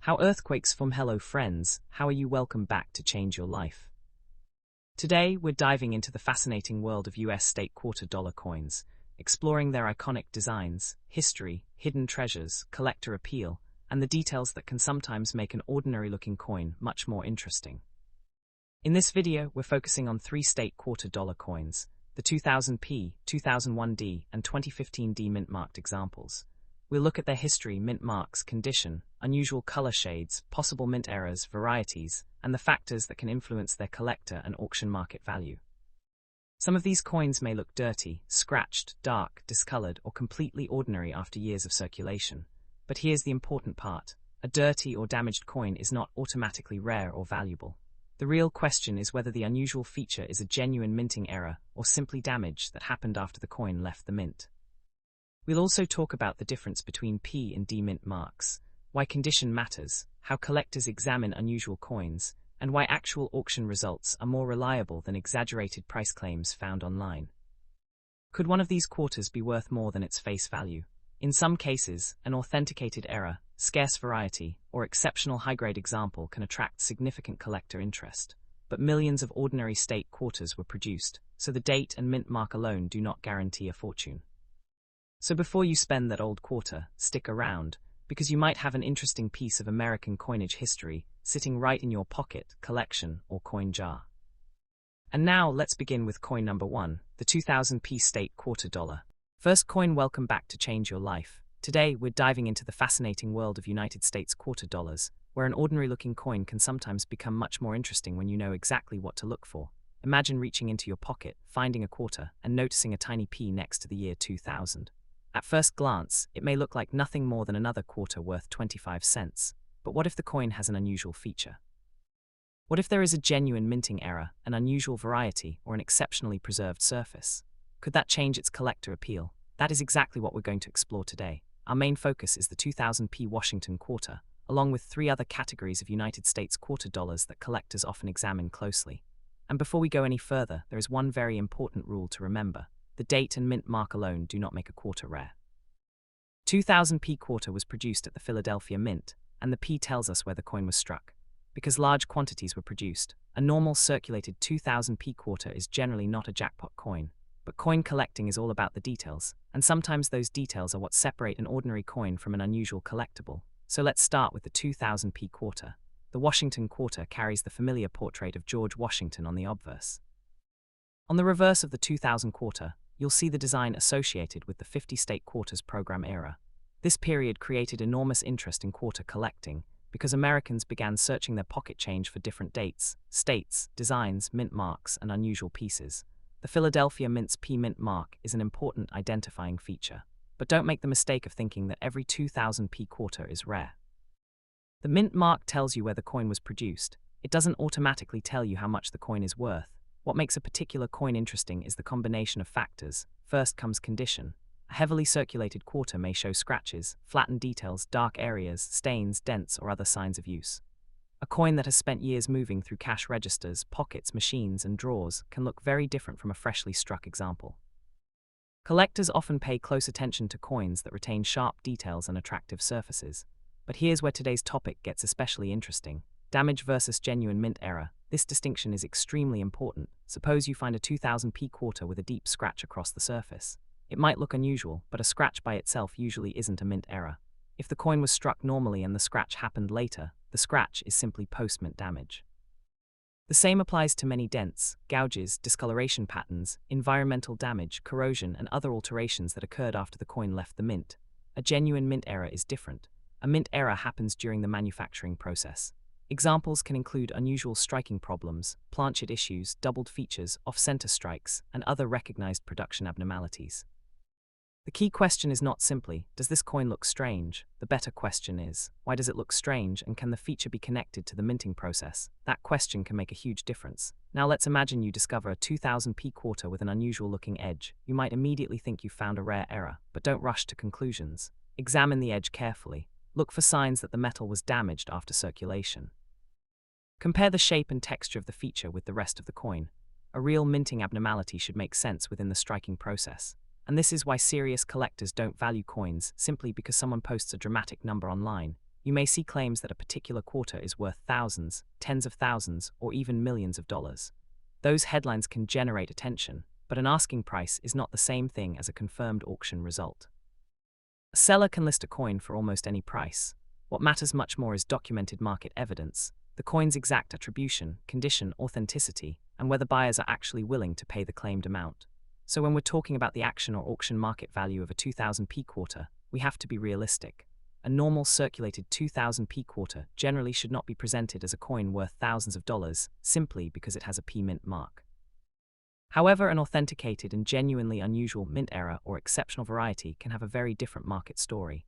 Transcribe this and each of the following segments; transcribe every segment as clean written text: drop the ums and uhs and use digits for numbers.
How earthquakes form. Hello friends, how are you? Welcome back to Change Your Life. Today we're diving into the fascinating world of US state quarter dollar coins, exploring their iconic designs, history, hidden treasures, collector appeal, and the details that can sometimes make an ordinary-looking coin much more interesting. In this video, we're focusing on 3 state quarter dollar coins, the 2000p, 2001D, and 2015D mint-marked examples. We'll look at their history, mint marks, condition, unusual color shades, possible mint errors, varieties, and the factors that can influence their collector and auction market value. Some of these coins may look dirty, scratched, dark, discolored, or completely ordinary after years of circulation. But here's the important part. A dirty or damaged coin is not automatically rare or valuable. The real question is whether the unusual feature is a genuine minting error or simply damage that happened after the coin left the mint. We'll also talk about the difference between P and D mint marks, why condition matters, how collectors examine unusual coins, and why actual auction results are more reliable than exaggerated price claims found online. Could one of these quarters be worth more than its face value? In some cases, an authenticated error, scarce variety, or exceptional high-grade example can attract significant collector interest. But millions of ordinary state quarters were produced, so the date and mint mark alone do not guarantee a fortune. So before you spend that old quarter, stick around, because you might have an interesting piece of American coinage history sitting right in your pocket, collection, or coin jar. And now let's begin with coin number 1, the 2000p state quarter dollar. First coin, welcome back to Change Your Life. Today we're diving into the fascinating world of United States quarter dollars, where an ordinary-looking coin can sometimes become much more interesting when you know exactly what to look for. Imagine reaching into your pocket, finding a quarter, and noticing a tiny P next to the year 2000. At first glance, it may look like nothing more than another quarter worth 25 cents, but what if the coin has an unusual feature? What if there is a genuine minting error, an unusual variety, or an exceptionally preserved surface? Could that change its collector appeal? That is exactly what we're going to explore today. Our main focus is the 2000p Washington quarter, along with 3 other categories of United States quarter dollars that collectors often examine closely. And before we go any further, there is one very important rule to remember. The date and mint mark alone do not make a quarter rare. 2000p quarter was produced at the Philadelphia Mint, and the P tells us where the coin was struck. Because large quantities were produced, a normal circulated 2000p quarter is generally not a jackpot coin. But coin collecting is all about the details, and sometimes those details are what separate an ordinary coin from an unusual collectible. So let's start with the 2000p quarter. The Washington quarter carries the familiar portrait of George Washington on the obverse. On the reverse of the 2000 quarter, you'll see the design associated with the 50 state quarters program era. This period created enormous interest in quarter collecting because Americans began searching their pocket change for different dates, states, designs, mint marks, and unusual pieces. The Philadelphia Mint's P mint mark is an important identifying feature, but don't make the mistake of thinking that every 2000p quarter is rare. The mint mark tells you where the coin was produced. It doesn't automatically tell you how much the coin is worth. What makes a particular coin interesting is the combination of factors. First comes condition. A heavily circulated quarter may show scratches, flattened details, dark areas, stains, dents, or other signs of use. A coin that has spent years moving through cash registers, pockets, machines, and drawers can look very different from a freshly struck example. Collectors often pay close attention to coins that retain sharp details and attractive surfaces. But here's where today's topic gets especially interesting. Damage versus genuine mint error. This distinction is extremely important. Suppose you find a 2000p quarter with a deep scratch across the surface. It might look unusual, but a scratch by itself usually isn't a mint error. If the coin was struck normally and the scratch happened later, the scratch is simply post-mint damage. The same applies to many dents, gouges, discoloration patterns, environmental damage, corrosion, and other alterations that occurred after the coin left the mint. A genuine mint error is different. A mint error happens during the manufacturing process. Examples can include unusual striking problems, planchet issues, doubled features, off-center strikes, and other recognized production abnormalities. The key question is not simply, does this coin look strange? The better question is, why does it look strange, and can the feature be connected to the minting process? That question can make a huge difference. Now let's imagine you discover a 2000p quarter with an unusual-looking edge. You might immediately think you've found a rare error, but don't rush to conclusions. Examine the edge carefully. Look for signs that the metal was damaged after circulation. Compare the shape and texture of the feature with the rest of the coin. A real minting abnormality should make sense within the striking process. And this is why serious collectors don't value coins simply because someone posts a dramatic number online. you may see claims that a particular quarter is worth thousands, tens of thousands, or even millions of dollars. Those headlines can generate attention, but an asking price is not the same thing as a confirmed auction result. A seller can list a coin for almost any price. What matters much more is documented market evidence, the coin's exact attribution, condition, authenticity, and whether buyers are actually willing to pay the claimed amount. So when we're talking about the action or auction market value of a 2000p quarter, we have to be realistic. A normal circulated 2000p quarter generally should not be presented as a coin worth thousands of dollars simply because it has a P mint mark. However, an authenticated and genuinely unusual mint error or exceptional variety can have a very different market story.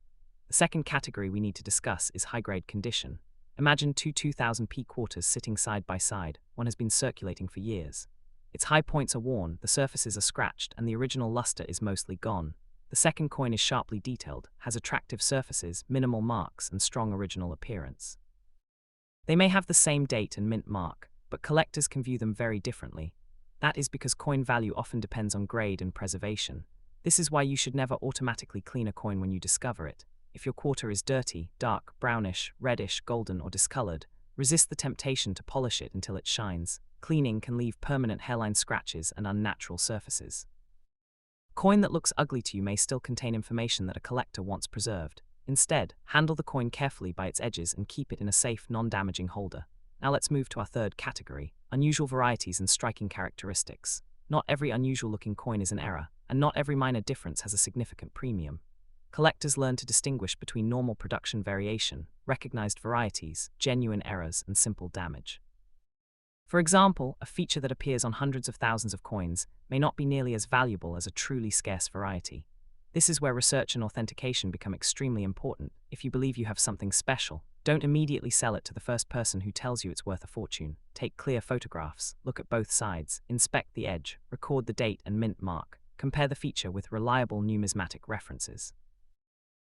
The second category we need to discuss is high-grade condition. Imagine two 2000p quarters sitting side by side. One has been circulating for years. Its high points are worn, the surfaces are scratched, and the original luster is mostly gone. The second coin is sharply detailed, has attractive surfaces, minimal marks, and strong original appearance. They may have the same date and mint mark, but collectors can view them very differently. That is because coin value often depends on grade and preservation. This is why you should never automatically clean a coin when you discover it. If your quarter is dirty, dark, brownish, reddish, golden, or discolored, resist the temptation to polish it until it shines. Cleaning can leave permanent hairline scratches and unnatural surfaces. A coin that looks ugly to you may still contain information that a collector wants preserved. Instead, handle the coin carefully by its edges and keep it in a safe, non-damaging holder. Now let's move to our third category, unusual varieties and striking characteristics. Not every unusual-looking coin is an error, and not every minor difference has a significant premium. Collectors learn to distinguish between normal production variation, recognized varieties, genuine errors, and simple damage. For example, a feature that appears on hundreds of thousands of coins may not be nearly as valuable as a truly scarce variety. This is where research and authentication become extremely important. If you believe you have something special, don't immediately sell it to the first person who tells you it's worth a fortune. Take clear photographs, look at both sides, inspect the edge, record the date and mint mark, compare the feature with reliable numismatic references.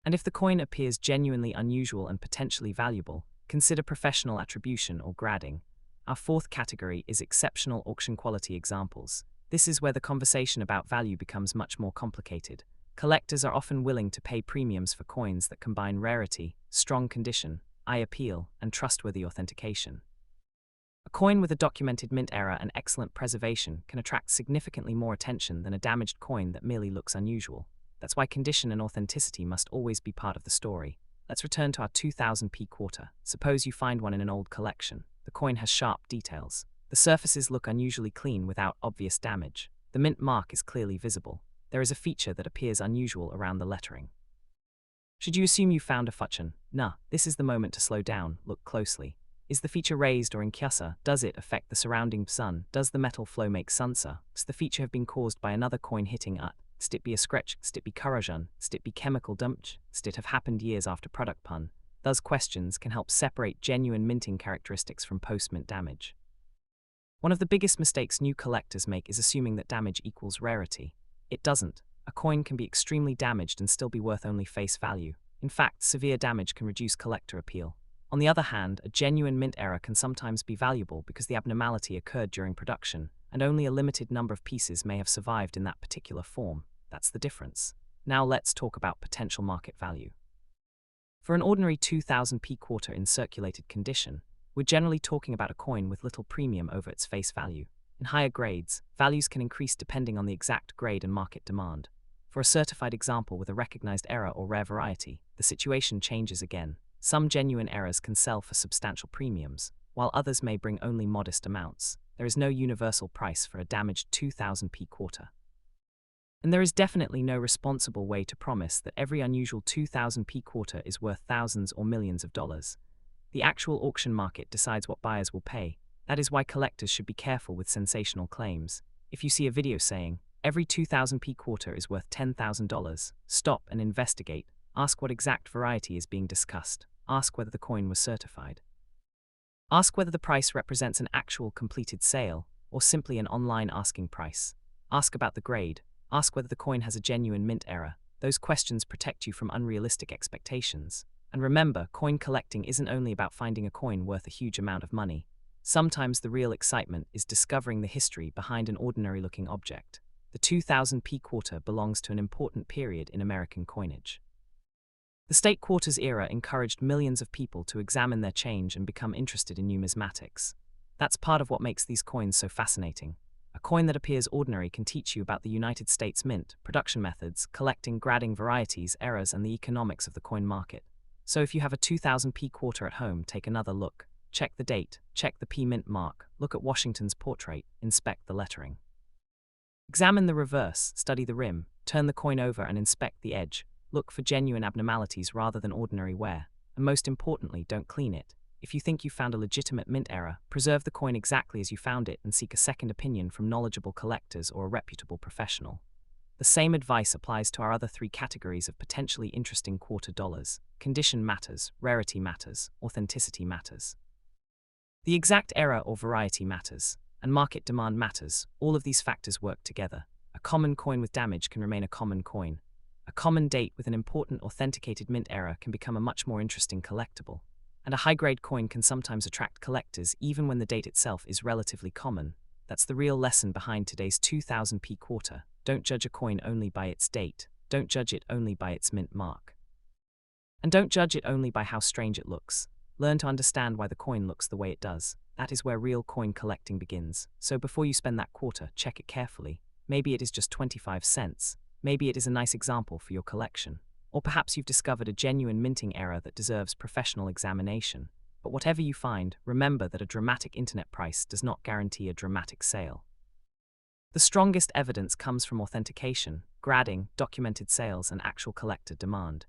And if the coin appears genuinely unusual and potentially valuable, consider professional attribution or grading. Our fourth category is exceptional auction quality examples. This is where the conversation about value becomes much more complicated. Collectors are often willing to pay premiums for coins that combine rarity, strong condition, eye appeal, and trustworthy authentication. A coin with a documented mint error and excellent preservation can attract significantly more attention than a damaged coin that merely looks unusual. That's why condition and authenticity must always be part of the story. Let's return to our 2000p quarter. Suppose you find one in an old collection. The coin has sharp details. The surfaces look unusually clean without obvious damage. The mint mark is clearly visible. There is a feature that appears unusual around the lettering. Should you assume you found a futchon? Nah, this is the moment to slow down, look closely. Is the feature raised or in kyasa? Does it affect the surrounding sun? Does the metal flow make sunsa? Does the feature have been caused by another coin hitting it? Does it be a scratch? Does it be corrosion? Does it be chemical damage? Does it have happened years after product pun? Those questions can help separate genuine minting characteristics from post-mint damage. One of the biggest mistakes new collectors make is assuming that damage equals rarity. It doesn't. A coin can be extremely damaged and still be worth only face value. In fact, severe damage can reduce collector appeal. On the other hand, a genuine mint error can sometimes be valuable because the abnormality occurred during production, and only a limited number of pieces may have survived in that particular form. That's the difference. Now let's talk about potential market value. For an ordinary 2000p quarter in circulated condition, we're generally talking about a coin with little premium over its face value. In higher grades, values can increase depending on the exact grade and market demand. For a certified example with a recognized error or rare variety, the situation changes again. Some genuine errors can sell for substantial premiums, while others may bring only modest amounts. There is no universal price for a damaged 2000p quarter. And there is definitely no responsible way to promise that every unusual 2000p quarter is worth thousands or millions of dollars. The actual auction market decides what buyers will pay. That is why collectors should be careful with sensational claims. If you see a video saying, every 2000p quarter is worth $10,000, stop and investigate. Ask what exact variety is being discussed. Ask whether the coin was certified. Ask whether the price represents an actual completed sale, or simply an online asking price. Ask about the grade. Ask whether the coin has a genuine mint error. Those questions protect you from unrealistic expectations. And remember, coin collecting isn't only about finding a coin worth a huge amount of money. Sometimes the real excitement is discovering the history behind an ordinary-looking object. The 2000p quarter belongs to an important period in American coinage. The state quarters era encouraged millions of people to examine their change and become interested in numismatics. That's part of what makes these coins so fascinating. A coin that appears ordinary can teach you about the United States Mint, production methods, collecting, grading varieties, errors, and the economics of the coin market. So if you have a 2000p quarter at home, take another look. Check the date, check the P mint mark, look at Washington's portrait, inspect the lettering. Examine the reverse, study the rim, turn the coin over and inspect the edge. Look for genuine abnormalities rather than ordinary wear. And most importantly, don't clean it. If you think you found a legitimate mint error, preserve the coin exactly as you found it and seek a second opinion from knowledgeable collectors or a reputable professional. The same advice applies to our other three categories of potentially interesting quarter dollars. Condition matters, rarity matters, authenticity matters. The exact error or variety matters, and market demand matters. All of these factors work together. A common coin with damage can remain a common coin. A common date with an important authenticated mint error can become a much more interesting collectible. And a high-grade coin can sometimes attract collectors even when the date itself is relatively common. That's the real lesson behind today's 2000p quarter. Don't judge a coin only by its date. Don't judge it only by its mint mark. And don't judge it only by how strange it looks. Learn to understand why the coin looks the way it does. That is where real coin collecting begins. So before you spend that quarter, check it carefully. Maybe it is just 25 cents. Maybe it is a nice example for your collection. Or perhaps you've discovered a genuine minting error that deserves professional examination. But whatever you find, remember that a dramatic internet price does not guarantee a dramatic sale. The strongest evidence comes from authentication, grading, documented sales, and actual collector demand.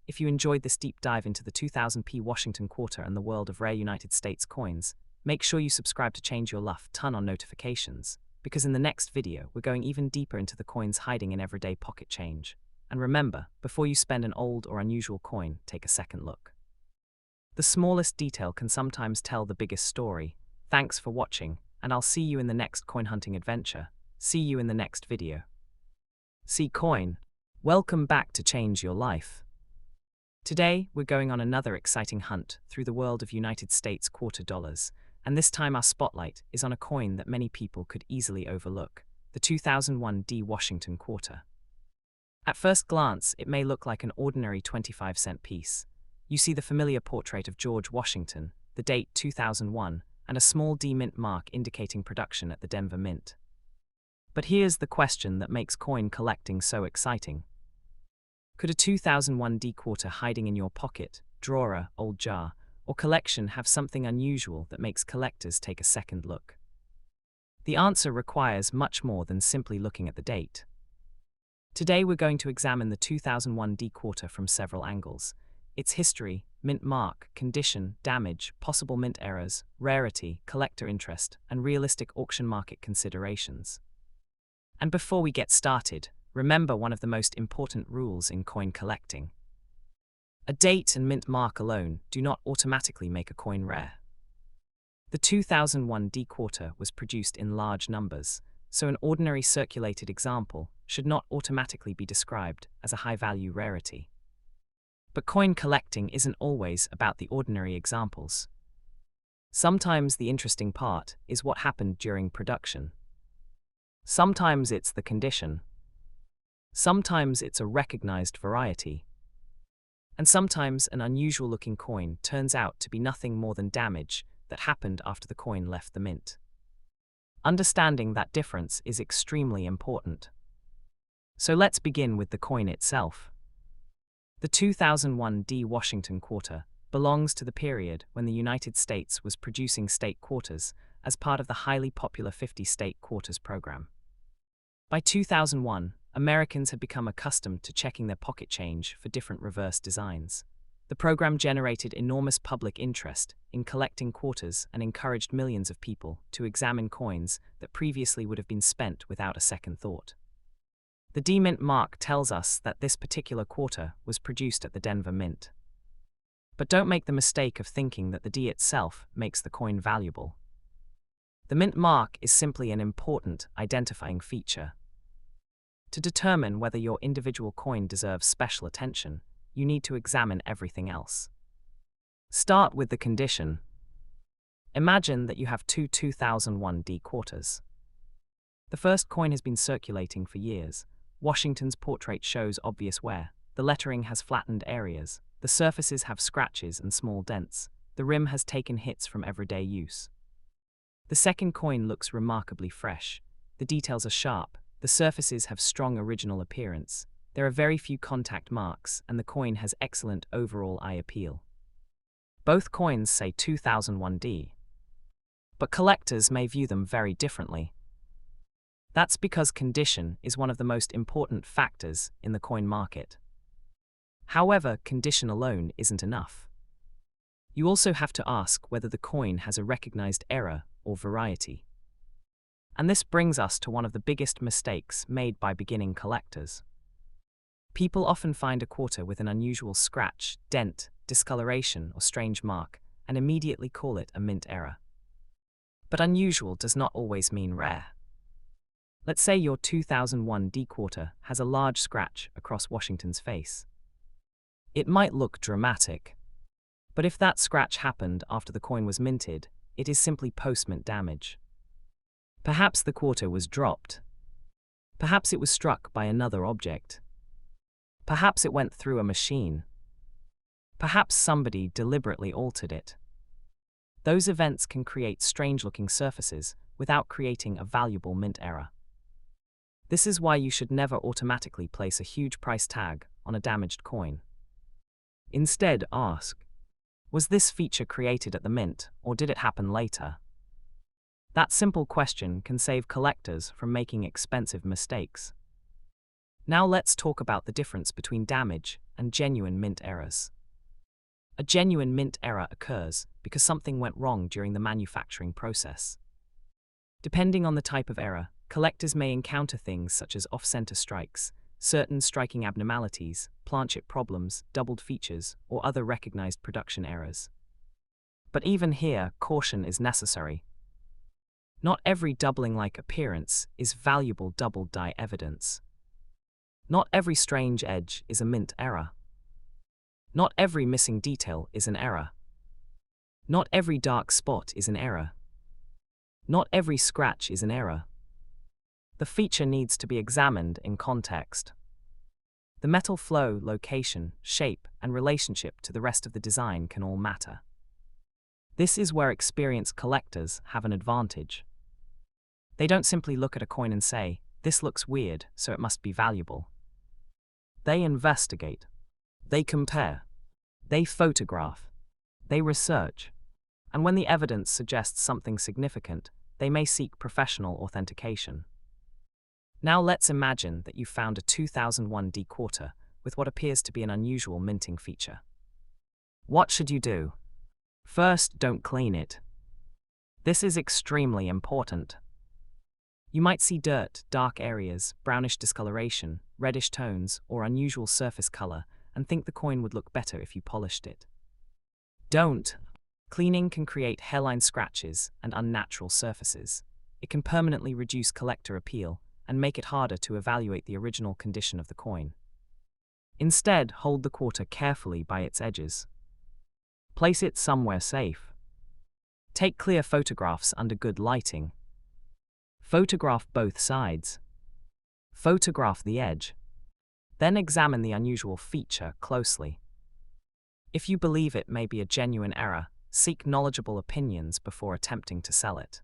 If you enjoyed this deep dive into the 2000p Washington quarter and the world of rare United States coins, make sure you subscribe to Change Your Life, turn on notifications, because in the next video we're going even deeper into the coins hiding in everyday pocket change. And remember, before you spend an old or unusual coin, take a second look. The smallest detail can sometimes tell the biggest story. Thanks for watching, and I'll see you in the next coin hunting adventure. See you in the next video. See coin. Welcome back to Change Your Life. Today, we're going on another exciting hunt through the world of United States quarter dollars, and this time our spotlight is on a coin that many people could easily overlook, the 2001 D Washington quarter. At first glance, it may look like an ordinary 25-cent piece. You see the familiar portrait of George Washington, the date 2001, and a small D mint mark indicating production at the Denver Mint. But here's the question that makes coin collecting so exciting. Could a 2001 D quarter hiding in your pocket, drawer, old jar, or collection have something unusual that makes collectors take a second look? The answer requires much more than simply looking at the date. Today we're going to examine the 2001 D quarter from several angles: its history, mint mark, condition, damage, possible mint errors, rarity, collector interest, and realistic auction market considerations. And before we get started, remember one of the most important rules in coin collecting. A date and mint mark alone do not automatically make a coin rare. The 2001 D quarter was produced in large numbers, so an ordinary circulated example should not automatically be described as a high-value rarity. But coin collecting isn't always about the ordinary examples. Sometimes the interesting part is what happened during production. Sometimes it's the condition. Sometimes it's a recognized variety. And sometimes an unusual-looking coin turns out to be nothing more than damage that happened after the coin left the mint. Understanding that difference is extremely important. So let's begin with the coin itself. The 2001 D Washington quarter belongs to the period when the United States was producing state quarters as part of the highly popular 50 state quarters program. By 2001, Americans had become accustomed to checking their pocket change for different reverse designs. The program generated enormous public interest in collecting quarters and encouraged millions of people to examine coins that previously would have been spent without a second thought. The D Mint mark tells us that this particular quarter was produced at the Denver Mint. But don't make the mistake of thinking that the D itself makes the coin valuable. The Mint mark is simply an important identifying feature. To determine whether your individual coin deserves special attention, you need to examine everything else. Start with the condition. Imagine that you have two 2001 D quarters. The first coin has been circulating for years. Washington's portrait shows obvious wear. The lettering has flattened areas. The surfaces have scratches and small dents. The rim has taken hits from everyday use. The second coin looks remarkably fresh. The details are sharp. The surfaces have strong original appearance. There are very few contact marks, and the coin has excellent overall eye appeal. Both coins say 2001D. But collectors may view them very differently. That's because condition is one of the most important factors in the coin market. However, condition alone isn't enough. You also have to ask whether the coin has a recognized error or variety. And this brings us to one of the biggest mistakes made by beginning collectors. People often find a quarter with an unusual scratch, dent, discoloration, or strange mark, and immediately call it a mint error. But unusual does not always mean rare. Let's say your 2001D quarter has a large scratch across Washington's face. It might look dramatic, but if that scratch happened after the coin was minted, it is simply post-mint damage. Perhaps the quarter was dropped. Perhaps it was struck by another object. Perhaps it went through a machine. Perhaps somebody deliberately altered it. Those events can create strange-looking surfaces without creating a valuable mint error. This is why you should never automatically place a huge price tag on a damaged coin. Instead, ask, was this feature created at the mint, or did it happen later? That simple question can save collectors from making expensive mistakes. Now let's talk about the difference between damage and genuine mint errors. A genuine mint error occurs because something went wrong during the manufacturing process. Depending on the type of error, collectors may encounter things such as off-center strikes, certain striking abnormalities, plant chip problems, doubled features, or other recognized production errors. But even here, caution is necessary. Not every doubling-like appearance is valuable double die evidence. Not every strange edge is a mint error. Not every missing detail is an error. Not every dark spot is an error. Not every scratch is an error. The feature needs to be examined in context. The metal flow, location, shape, and relationship to the rest of the design can all matter. This is where experienced collectors have an advantage. They don't simply look at a coin and say, "This looks weird, so it must be valuable." They investigate. They compare. They photograph. They research. And when the evidence suggests something significant, they may seek professional authentication. Now let's imagine that you found a 2001D quarter with what appears to be an unusual minting feature. What should you do? First, don't clean it. This is extremely important. You might see dirt, dark areas, brownish discoloration, reddish tones, or unusual surface color, and think the coin would look better if you polished it. Don't. Cleaning can create hairline scratches and unnatural surfaces. It can permanently reduce collector appeal and make it harder to evaluate the original condition of the coin. Instead, hold the quarter carefully by its edges. Place it somewhere safe. Take clear photographs under good lighting. Photograph both sides. Photograph the edge. Then examine the unusual feature closely. If you believe it may be a genuine error, seek knowledgeable opinions before attempting to sell it.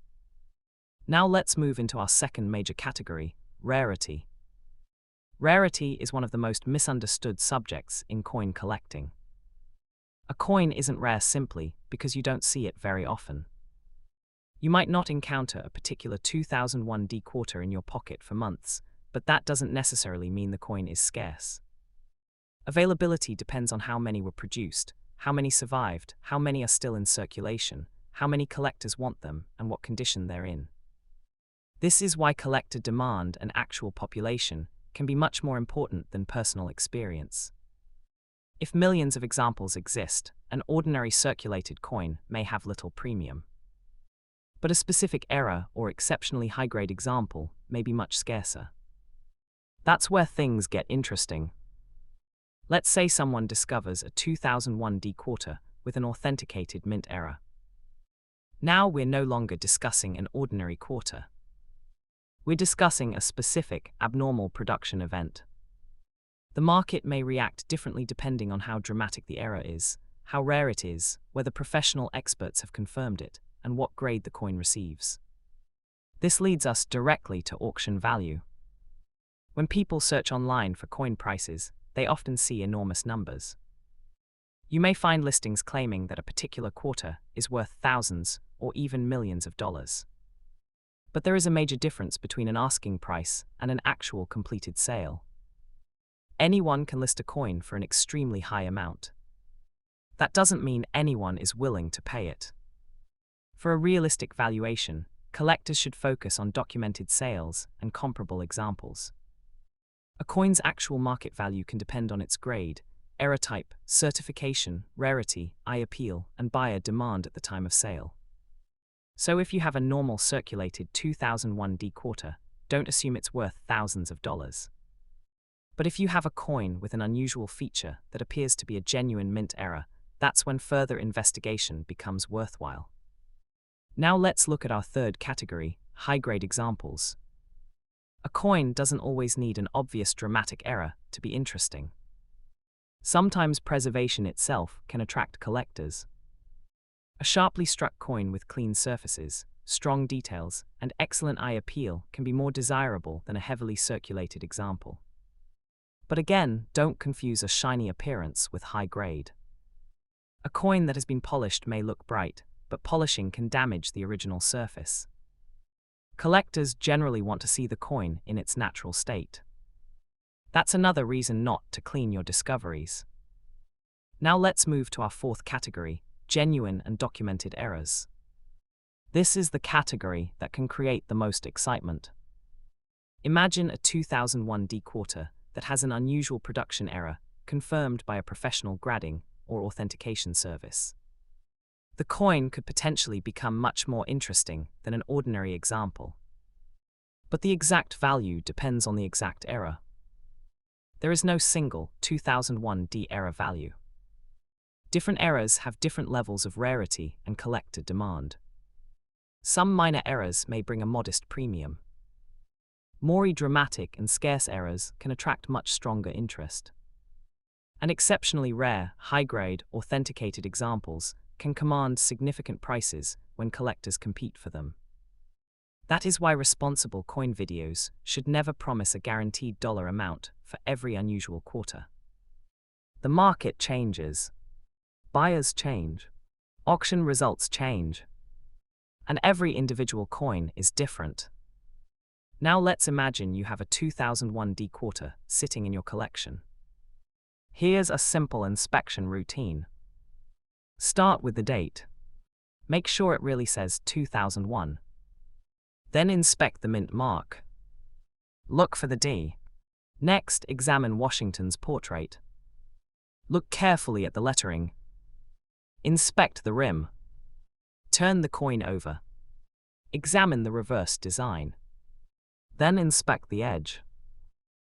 Now let's move into our second major category, rarity. Rarity is one of the most misunderstood subjects in coin collecting. A coin isn't rare simply because you don't see it very often. You might not encounter a particular 2001D quarter in your pocket for months, but that doesn't necessarily mean the coin is scarce. Availability depends on how many were produced, how many survived, how many are still in circulation, how many collectors want them, and what condition they're in. This is why collector demand and actual population can be much more important than personal experience. If millions of examples exist, an ordinary circulated coin may have little premium. But a specific error or exceptionally high-grade example may be much scarcer. That's where things get interesting. Let's say someone discovers a 2001D quarter with an authenticated mint error. Now we're no longer discussing an ordinary quarter. We're discussing a specific, abnormal production event. The market may react differently depending on how dramatic the error is, how rare it is, whether professional experts have confirmed it, and what grade the coin receives. This leads us directly to auction value. When people search online for coin prices, they often see enormous numbers. You may find listings claiming that a particular quarter is worth thousands or even millions of dollars. But there is a major difference between an asking price and an actual completed sale. Anyone can list a coin for an extremely high amount. That doesn't mean anyone is willing to pay it. For a realistic valuation, collectors should focus on documented sales and comparable examples. A coin's actual market value can depend on its grade, error type, certification, rarity, eye appeal, and buyer demand at the time of sale. So if you have a normal circulated 2001D quarter, don't assume it's worth thousands of dollars. But if you have a coin with an unusual feature that appears to be a genuine mint error, that's when further investigation becomes worthwhile. Now let's look at our third category, high-grade examples. A coin doesn't always need an obvious dramatic error to be interesting. Sometimes preservation itself can attract collectors. A sharply struck coin with clean surfaces, strong details, and excellent eye appeal can be more desirable than a heavily circulated example. But again, don't confuse a shiny appearance with high grade. A coin that has been polished may look bright, but polishing can damage the original surface. Collectors generally want to see the coin in its natural state. That's another reason not to clean your discoveries. Now let's move to our fourth category, genuine and documented errors. This is the category that can create the most excitement. Imagine a 2001D quarter that has an unusual production error confirmed by a professional grading or authentication service. The coin could potentially become much more interesting than an ordinary example. But the exact value depends on the exact error. There is no single 2001D error value. Different errors have different levels of rarity and collector demand. Some minor errors may bring a modest premium. More dramatic and scarce errors can attract much stronger interest. And exceptionally rare, high-grade, authenticated examples can command significant prices when collectors compete for them. That is why responsible coin videos should never promise a guaranteed dollar amount for every unusual quarter. The market changes. Buyers change. Auction results change. And every individual coin is different. Now let's imagine you have a 2001D quarter sitting in your collection. Here's a simple inspection routine. Start with the date. Make sure it really says 2001. Then inspect the mint mark. Look for the D. Next, examine Washington's portrait. Look carefully at the lettering. Inspect the rim. Turn the coin over. Examine the reverse design. Then inspect the edge.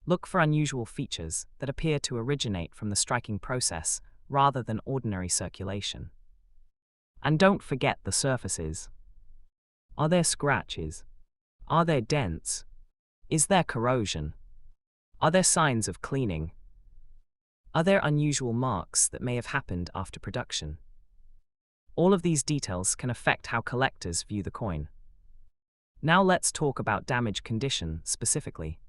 Look for unusual features that appear to originate from the striking process rather than ordinary circulation. And don't forget the surfaces. Are there scratches? Are there dents? Is there corrosion? Are there signs of cleaning? Are there unusual marks that may have happened after production? All of these details can affect how collectors view the coin. Now let's talk about damage condition specifically.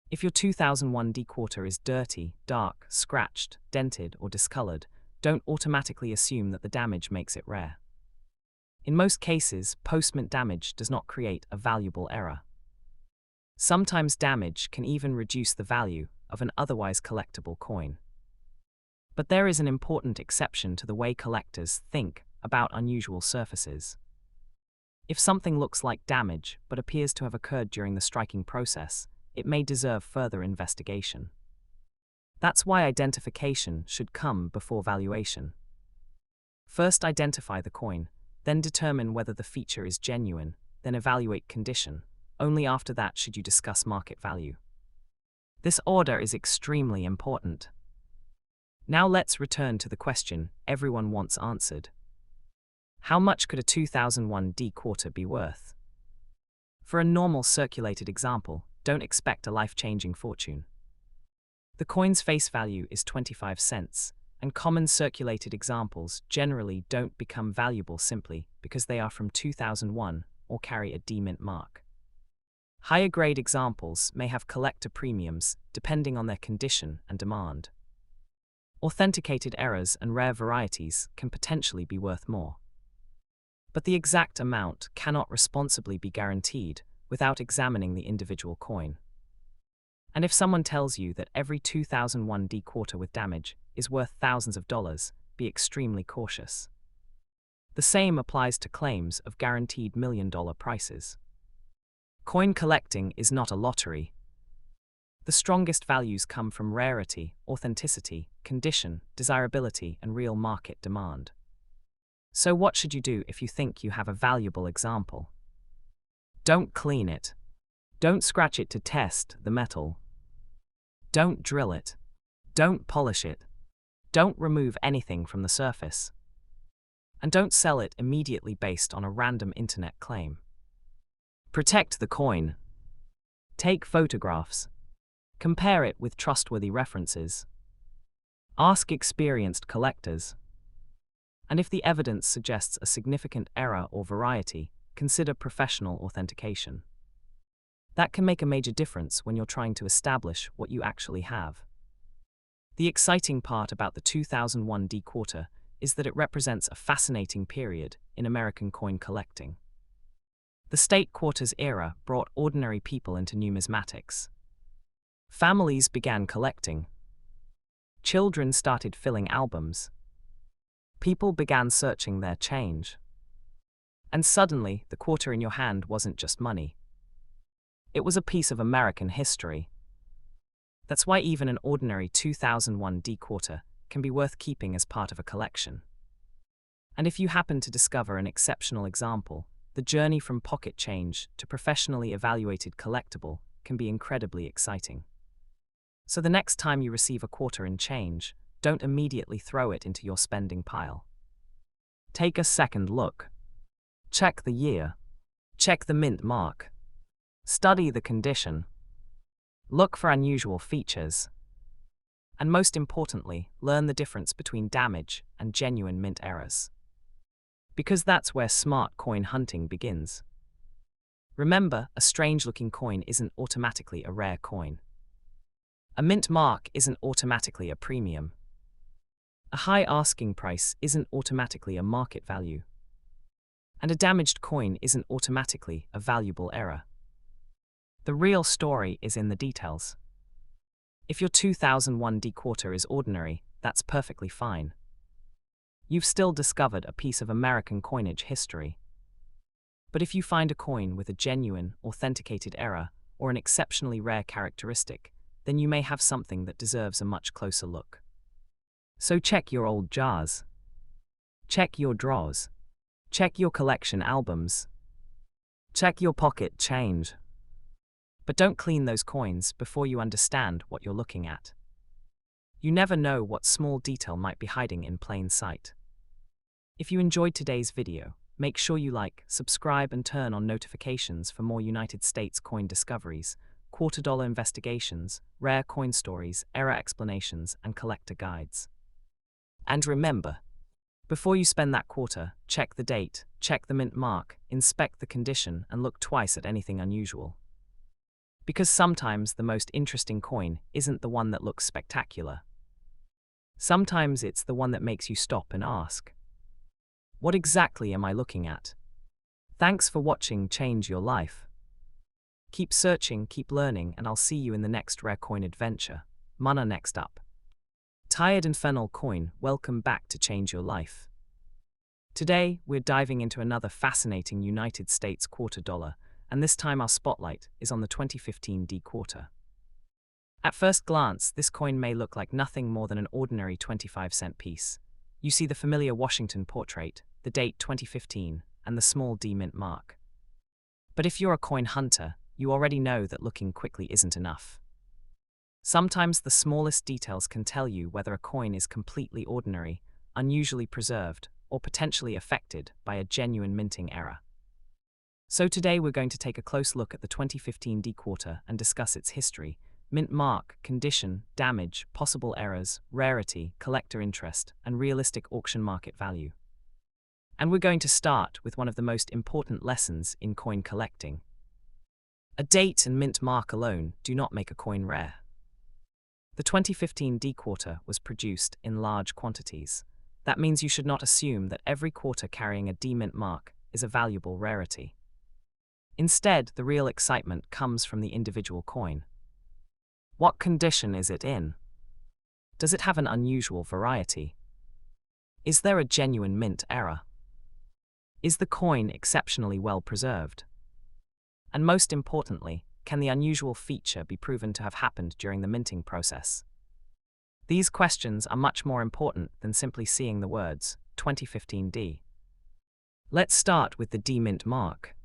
If your 2001D quarter is dirty, dark, scratched, dented, or discolored, don't automatically assume that the damage makes it rare. In most cases, post-mint damage does not create a valuable error. Sometimes damage can even reduce the value of an otherwise collectible coin. But there is an important exception to the way collectors think about unusual surfaces. If something looks like damage but appears to have occurred during the striking process, it may deserve further investigation. That's why identification should come before valuation. First identify the coin, then determine whether the feature is genuine, then evaluate condition. Only after that should you discuss market value. This order is extremely important. Now let's return to the question everyone wants answered. How much could a 2001D quarter be worth? For a normal circulated example, don't expect a life-changing fortune. The coin's face value is 25 cents, and common circulated examples generally don't become valuable simply because they are from 2001 or carry a D-mint mark. Higher grade examples may have collector premiums depending on their condition and demand. Authenticated errors and rare varieties can potentially be worth more. But the exact amount cannot responsibly be guaranteed without examining the individual coin. And if someone tells you that every 2001 D quarter with damage is worth thousands of dollars, be extremely cautious. The same applies to claims of guaranteed million-dollar prices. Coin collecting is not a lottery. The strongest values come from rarity, authenticity, condition, desirability, and real market demand. So what should you do if you think you have a valuable example? Don't clean it. Don't scratch it to test the metal. Don't drill it. Don't polish it. Don't remove anything from the surface. And don't sell it immediately based on a random internet claim. Protect the coin. Take photographs. Compare it with trustworthy references. Ask experienced collectors. And if the evidence suggests a significant error or variety, consider professional authentication. That can make a major difference when you're trying to establish what you actually have. The exciting part about the 2001 D quarter is that it represents a fascinating period in American coin collecting. The state quarters era brought ordinary people into numismatics. Families began collecting. Children started filling albums. People began searching their change. And suddenly, the quarter in your hand wasn't just money. It was a piece of American history. That's why even an ordinary 2001 D quarter can be worth keeping as part of a collection. And if you happen to discover an exceptional example, the journey from pocket change to professionally evaluated collectible can be incredibly exciting. So the next time you receive a quarter in change, don't immediately throw it into your spending pile. Take a second look. Check the year. Check the mint mark. Study the condition. Look for unusual features. And most importantly, learn the difference between damage and genuine mint errors. Because that's where smart coin hunting begins. Remember, a strange-looking coin isn't automatically a rare coin. A mint mark isn't automatically a premium. A high asking price isn't automatically a market value. And a damaged coin isn't automatically a valuable error. The real story is in the details. If your 2001 D quarter is ordinary, that's perfectly fine. You've still discovered a piece of American coinage history. But if you find a coin with a genuine, authenticated error or an exceptionally rare characteristic, then you may have something that deserves a much closer look. So check your old jars. Check your drawers. Check your collection albums. Check your pocket change. But don't clean those coins before you understand what you're looking at. You never know what small detail might be hiding in plain sight. If you enjoyed today's video, make sure you like, subscribe, and turn on notifications for more United States coin discoveries, quarter-dollar investigations, rare coin stories, error explanations, and collector guides. And remember, before you spend that quarter, check the date, check the mint mark, inspect the condition, and look twice at anything unusual. Because sometimes the most interesting coin isn't the one that looks spectacular. Sometimes it's the one that makes you stop and ask, what exactly am I looking at? Thanks for watching Change Your Life. Keep searching, keep learning, and I'll see you in the next rare coin adventure. Mana next up. Tired Infernal Coin, welcome back to Change Your Life. Today, we're diving into another fascinating United States quarter dollar, and this time our spotlight is on the 2015 D quarter. At first glance, this coin may look like nothing more than an ordinary 25-cent piece. You see the familiar Washington portrait, the date 2015, and the small D mint mark. But if you're a coin hunter, you already know that looking quickly isn't enough. Sometimes the smallest details can tell you whether a coin is completely ordinary, unusually preserved, or potentially affected by a genuine minting error. So today we're going to take a close look at the 2015 D quarter and discuss its history, mint mark, condition, damage, possible errors, rarity, collector interest, and realistic auction market value. And we're going to start with one of the most important lessons in coin collecting. A date and mint mark alone do not make a coin rare. The 2015 D quarter was produced in large quantities. That means you should not assume that every quarter carrying a D mint mark is a valuable rarity. Instead, the real excitement comes from the individual coin. What condition is it in? Does it have an unusual variety? Is there a genuine mint error? Is the coin exceptionally well preserved? And most importantly, can the unusual feature be proven to have happened during the minting process? These questions are much more important than simply seeing the words 2015 D. Let's start with the D mint mark.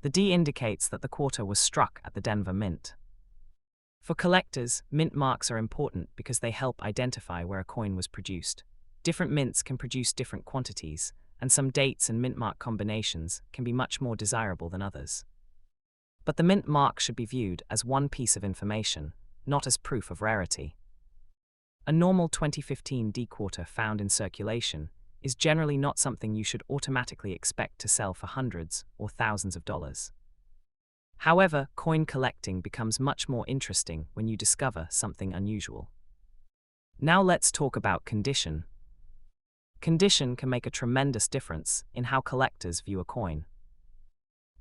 The D indicates that the quarter was struck at the Denver Mint. For collectors, mint marks are important because they help identify where a coin was produced. Different mints can produce different quantities, and some dates and mint mark combinations can be much more desirable than others. But the mint mark should be viewed as one piece of information, not as proof of rarity. A normal 2015 D quarter found in circulation is generally not something you should automatically expect to sell for hundreds or thousands of dollars. However, coin collecting becomes much more interesting when you discover something unusual. Now let's talk about condition. Condition can make a tremendous difference in how collectors view a coin.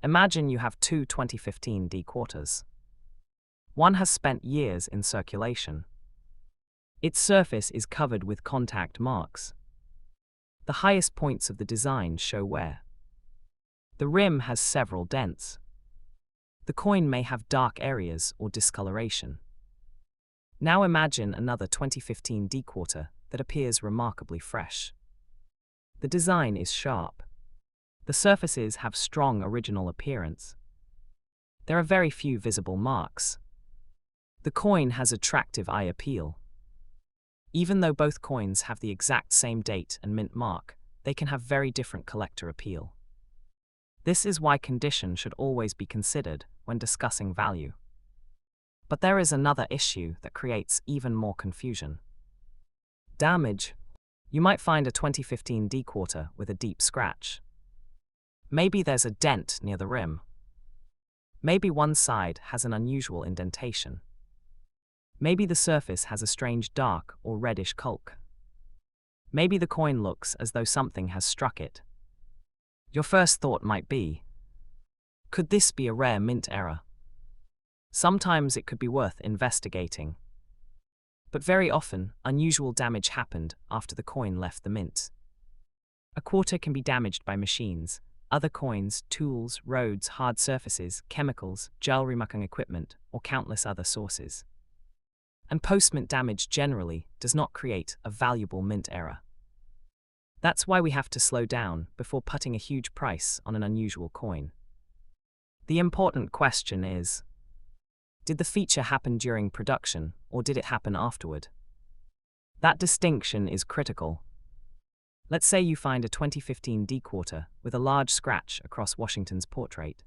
Imagine you have two 2015 D quarters. One has spent years in circulation. Its surface is covered with contact marks. The highest points of the design show wear. The rim has several dents. The coin may have dark areas or discoloration. Now imagine another 2015 D quarter that appears remarkably fresh. The design is sharp. The surfaces have strong original appearance. There are very few visible marks. The coin has attractive eye appeal. Even though both coins have the exact same date and mint mark, they can have very different collector appeal. This is why condition should always be considered when discussing value. But there is another issue that creates even more confusion. Damage. You might find a 2015 D quarter with a deep scratch. Maybe there's a dent near the rim. Maybe one side has an unusual indentation. Maybe the surface has a strange dark or reddish calc. Maybe the coin looks as though something has struck it. Your first thought might be, could this be a rare mint error? Sometimes it could be worth investigating. But very often, unusual damage happened after the coin left the mint. A quarter can be damaged by machines, other coins, tools, roads, hard surfaces, chemicals, jewelry making equipment, or countless other sources. And post-mint damage generally does not create a valuable mint error. That's why we have to slow down before putting a huge price on an unusual coin. The important question is, did the feature happen during production, or did it happen afterward? That distinction is critical. Let's say you find a 2015 D quarter with a large scratch across Washington's portrait.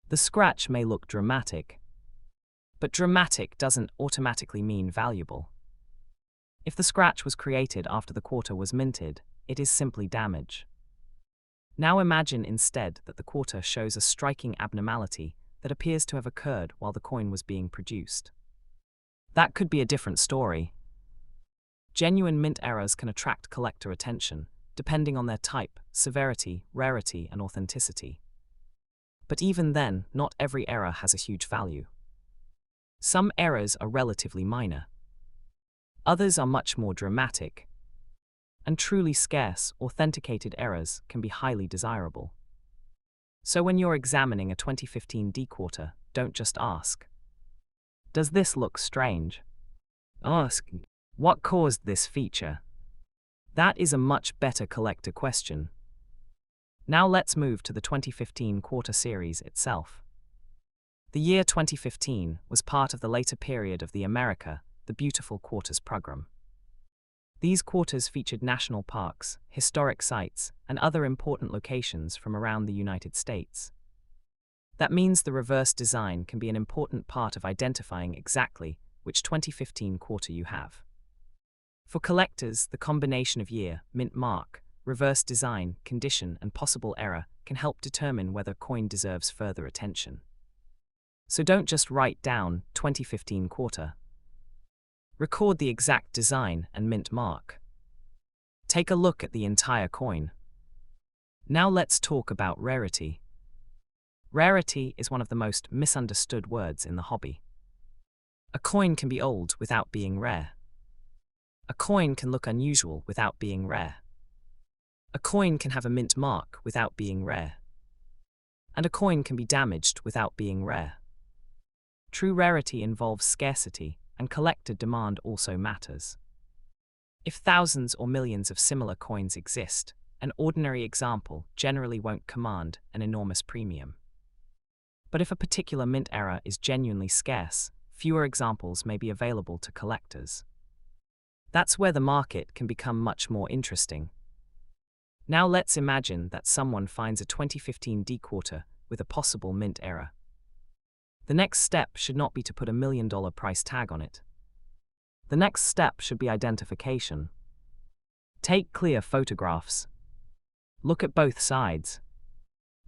The scratch may look dramatic, but dramatic doesn't automatically mean valuable. If the scratch was created after the quarter was minted, it is simply damage. Now imagine instead that the quarter shows a striking abnormality that appears to have occurred while the coin was being produced. That could be a different story. Genuine mint errors can attract collector attention, depending on their type, severity, rarity, and authenticity. But even then, not every error has a huge value. Some errors are relatively minor. Others are much more dramatic. And truly scarce, authenticated errors can be highly desirable. So when you're examining a 2015 D quarter, don't just ask, does this look strange? Ask, what caused this feature? That is a much better collector question. Now let's move to the 2015 quarter series itself. The year 2015 was part of the later period of the America, the Beautiful Quarters program. These quarters featured national parks, historic sites, and other important locations from around the United States. That means the reverse design can be an important part of identifying exactly which 2015 quarter you have. For collectors, the combination of year, mint mark, reverse design, condition, and possible error can help determine whether a coin deserves further attention. So don't just write down 2015 quarter. Record the exact design and mint mark. Take a look at the entire coin. Now let's talk about rarity. Rarity is one of the most misunderstood words in the hobby. A coin can be old without being rare. A coin can look unusual without being rare. A coin can have a mint mark without being rare. And a coin can be damaged without being rare. True rarity involves scarcity, and collector demand also matters. If thousands or millions of similar coins exist, an ordinary example generally won't command an enormous premium. But if a particular mint error is genuinely scarce, fewer examples may be available to collectors. That's where the market can become much more interesting. Now let's imagine that someone finds a 2015 D quarter with a possible mint error. The next step should not be to put $1 million price tag on it. The next step should be identification. Take clear photographs. Look at both sides.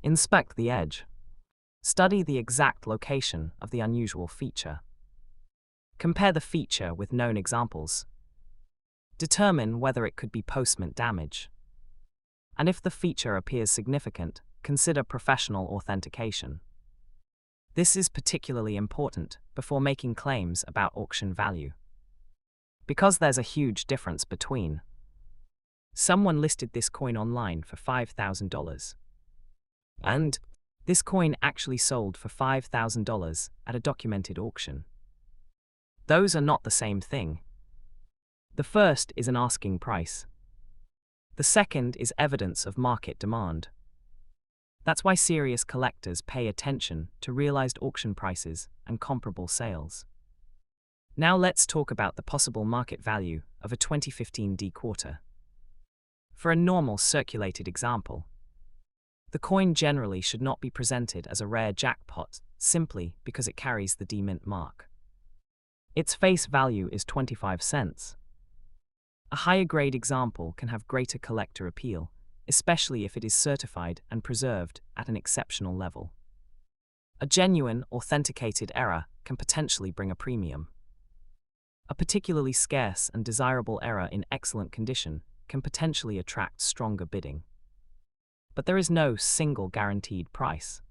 Inspect the edge. Study the exact location of the unusual feature. Compare the feature with known examples. Determine whether it could be post-mint damage. And if the feature appears significant, consider professional authentication. This is particularly important before making claims about auction value. Because there's a huge difference between. Someone listed this coin online for $5,000. And this coin actually sold for $5,000 at a documented auction. Those are not the same thing. The first is an asking price. The second is evidence of market demand. That's why serious collectors pay attention to realized auction prices and comparable sales. Now let's talk about the possible market value of a 2015 D quarter. For a normal circulated example, the coin generally should not be presented as a rare jackpot simply because it carries the D mint mark. Its face value is 25 cents. A higher grade example can have greater collector appeal, especially if it is certified and preserved at an exceptional level. A genuine, authenticated error can potentially bring a premium. A particularly scarce and desirable error in excellent condition can potentially attract stronger bidding. But there is no single guaranteed price.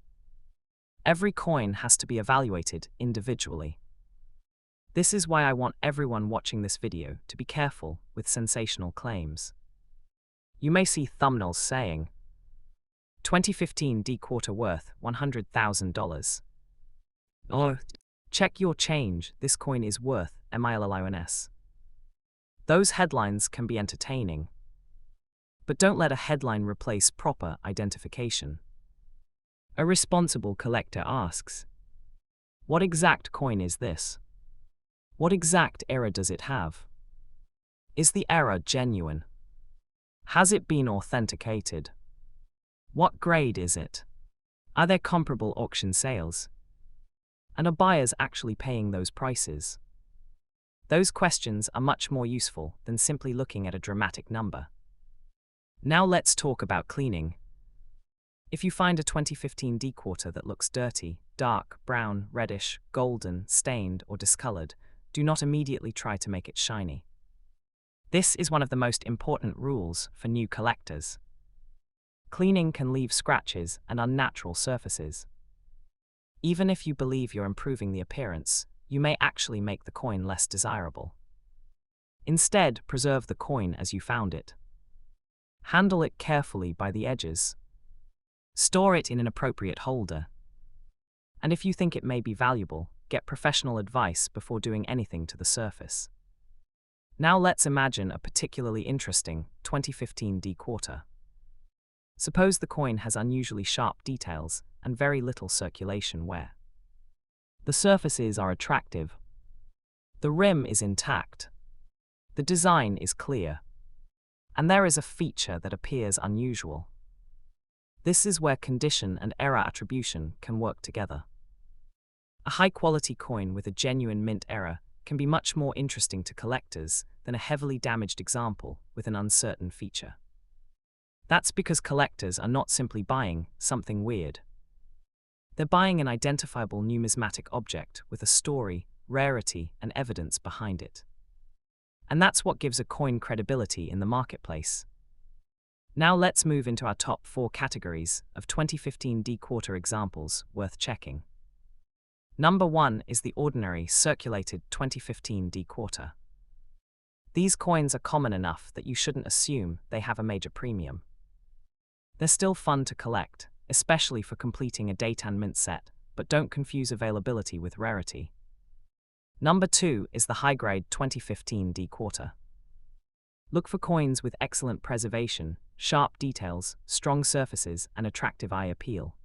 Every coin has to be evaluated individually. This is why I want everyone watching this video to be careful with sensational claims. You may see thumbnails saying, 2015 D quarter worth $100,000. Or, check your change, this coin is worth $1,000,000. Those headlines can be entertaining. But don't let a headline replace proper identification. A responsible collector asks, what exact coin is this? What exact error does it have? Is the error genuine? Has it been authenticated? What grade is it? Are there comparable auction sales? And are buyers actually paying those prices? Those questions are much more useful than simply looking at a dramatic number. Now let's talk about cleaning. If you find a 2015 D quarter that looks dirty, dark, brown, reddish, golden, stained, or discolored, do not immediately try to make it shiny. This is one of the most important rules for new collectors. Cleaning can leave scratches and unnatural surfaces. Even if you believe you're improving the appearance, you may actually make the coin less desirable. Instead, preserve the coin as you found it. Handle it carefully by the edges. Store it in an appropriate holder. And if you think it may be valuable, get professional advice before doing anything to the surface. Now let's imagine a particularly interesting 2015 D quarter. Suppose the coin has unusually sharp details and very little circulation wear. The surfaces are attractive. The rim is intact. The design is clear. And there is a feature that appears unusual. This is where condition and error attribution can work together. A high-quality coin with a genuine mint error can be much more interesting to collectors than a heavily damaged example with an uncertain feature. That's because collectors are not simply buying something weird. They're buying an identifiable numismatic object with a story, rarity, and evidence behind it. And that's what gives a coin credibility in the marketplace. Now let's move into our top 4 categories of 2015 D-quarter examples worth checking. Number 1 is the ordinary circulated 2015 D-quarter. These coins are common enough that you shouldn't assume they have a major premium. They're still fun to collect, especially for completing a date and mint set, but don't confuse availability with rarity. Number 2 is the high-grade 2015 D-quarter. Look for coins with excellent preservation, sharp details, strong surfaces, and attractive eye appeal.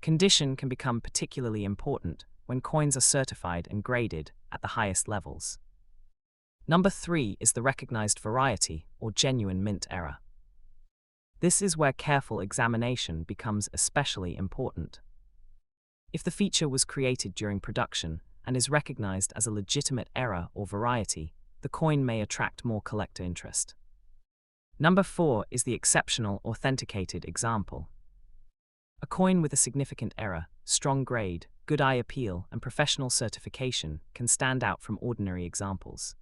Condition can become particularly important when coins are certified and graded at the highest levels. Number 3 is the recognized variety or genuine mint error. This is where careful examination becomes especially important. If the feature was created during production and is recognized as a legitimate error or variety, the coin may attract more collector interest. Number 4 is the exceptional authenticated example. A coin with a significant error, strong grade, good eye appeal, and professional certification can stand out from ordinary examples.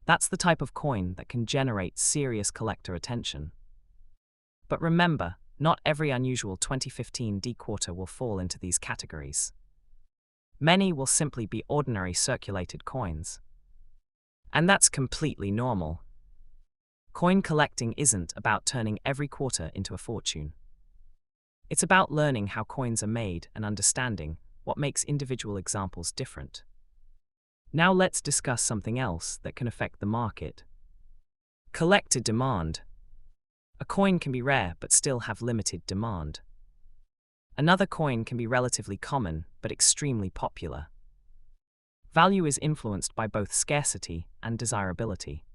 That's the type of coin that can generate serious collector attention. But remember, not every unusual 2015 D-quarter will fall into these categories. Many will simply be ordinary circulated coins. And that's completely normal. Coin collecting isn't about turning every quarter into a fortune. It's about learning how coins are made and understanding what makes individual examples different. Now let's discuss something else that can affect the market. Collector demand. A coin can be rare but still have limited demand. Another coin can be relatively common but extremely popular. Value is influenced by both scarcity and desirability.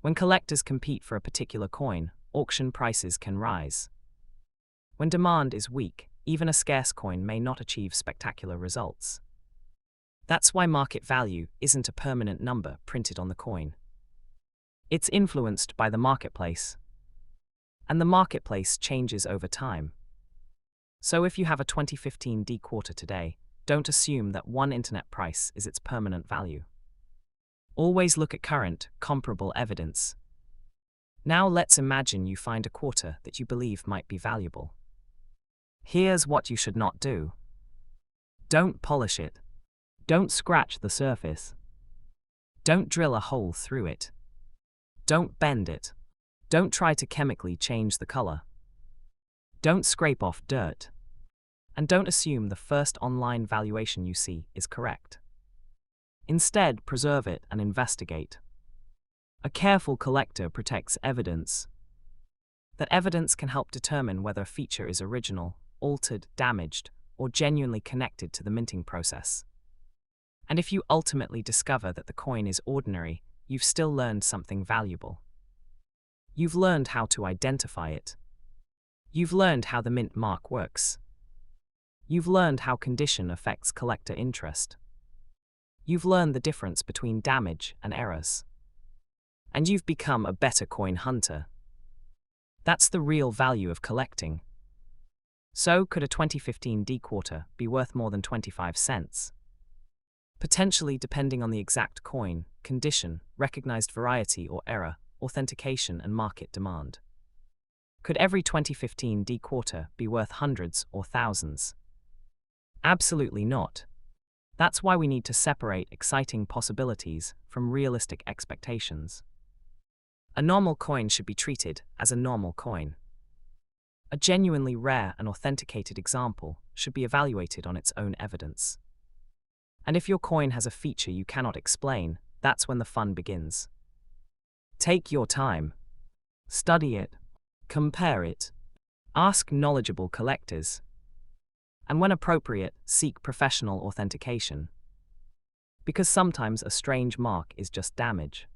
When collectors compete for a particular coin, auction prices can rise. When demand is weak, even a scarce coin may not achieve spectacular results. That's why market value isn't a permanent number printed on the coin. It's influenced by the marketplace. And the marketplace changes over time. So if you have a 2015 D-quarter today, don't assume that one internet price is its permanent value. Always look at current, comparable evidence. Now let's imagine you find a quarter that you believe might be valuable. Here's what you should not do. Don't polish it. Don't scratch the surface. Don't drill a hole through it. Don't bend it. Don't try to chemically change the color. Don't scrape off dirt. And don't assume the first online valuation you see is correct. Instead, preserve it and investigate. A careful collector protects evidence. That evidence can help determine whether a feature is original, altered, damaged, or genuinely connected to the minting process. And if you ultimately discover that the coin is ordinary, you've still learned something valuable. You've learned how to identify it. You've learned how the mint mark works. You've learned how condition affects collector interest. You've learned the difference between damage and errors. And you've become a better coin hunter. That's the real value of collecting. So, could a 2015 D-quarter be worth more than 25 cents? Potentially, depending on the exact coin, condition, recognized variety or error, authentication, and market demand. Could every 2015 D-quarter be worth hundreds or thousands? Absolutely not. That's why we need to separate exciting possibilities from realistic expectations. A normal coin should be treated as a normal coin. A genuinely rare and authenticated example should be evaluated on its own evidence. And if your coin has a feature you cannot explain, that's when the fun begins. Take your time. Study it. Compare it. Ask knowledgeable collectors. And when appropriate, seek professional authentication. Because sometimes a strange mark is just damage.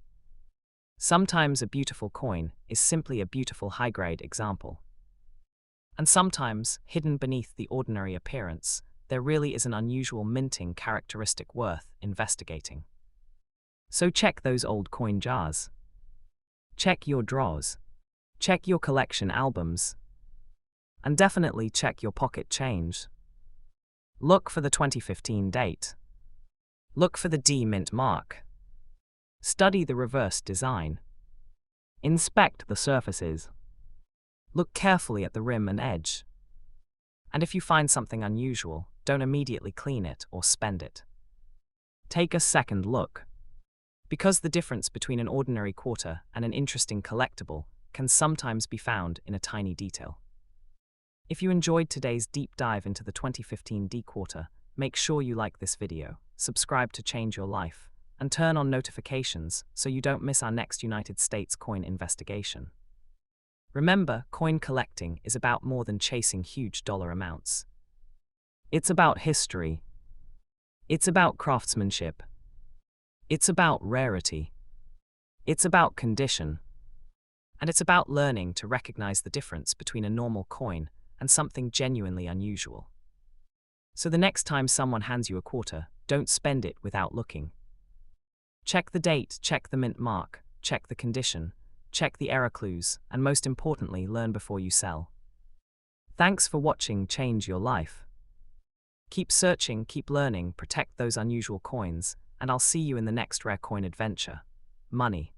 Sometimes a beautiful coin is simply a beautiful high-grade example. And sometimes, hidden beneath the ordinary appearance, there really is an unusual minting characteristic worth investigating. So check those old coin jars. Check your drawers. Check your collection albums. And definitely check your pocket change. Look for the 2015 date. Look for the D mint mark. Study the reverse design. Inspect the surfaces. Look carefully at the rim and edge. And if you find something unusual, don't immediately clean it or spend it. Take a second look. Because the difference between an ordinary quarter and an interesting collectible can sometimes be found in a tiny detail. If you enjoyed today's deep dive into the 2015 D quarter, make sure you like this video, subscribe to change your life, and turn on notifications so you don't miss our next United States coin investigation. Remember, coin collecting is about more than chasing huge dollar amounts. It's about history. It's about craftsmanship. It's about rarity. It's about condition. And it's about learning to recognize the difference between a normal coin and something genuinely unusual. So the next time someone hands you a quarter, don't spend it without looking. Check the date, check the mint mark, check the condition, check the error clues, and most importantly, learn before you sell. Thanks for watching Change Your Life. Keep searching, keep learning, protect those unusual coins, and I'll see you in the next rare coin adventure. Money.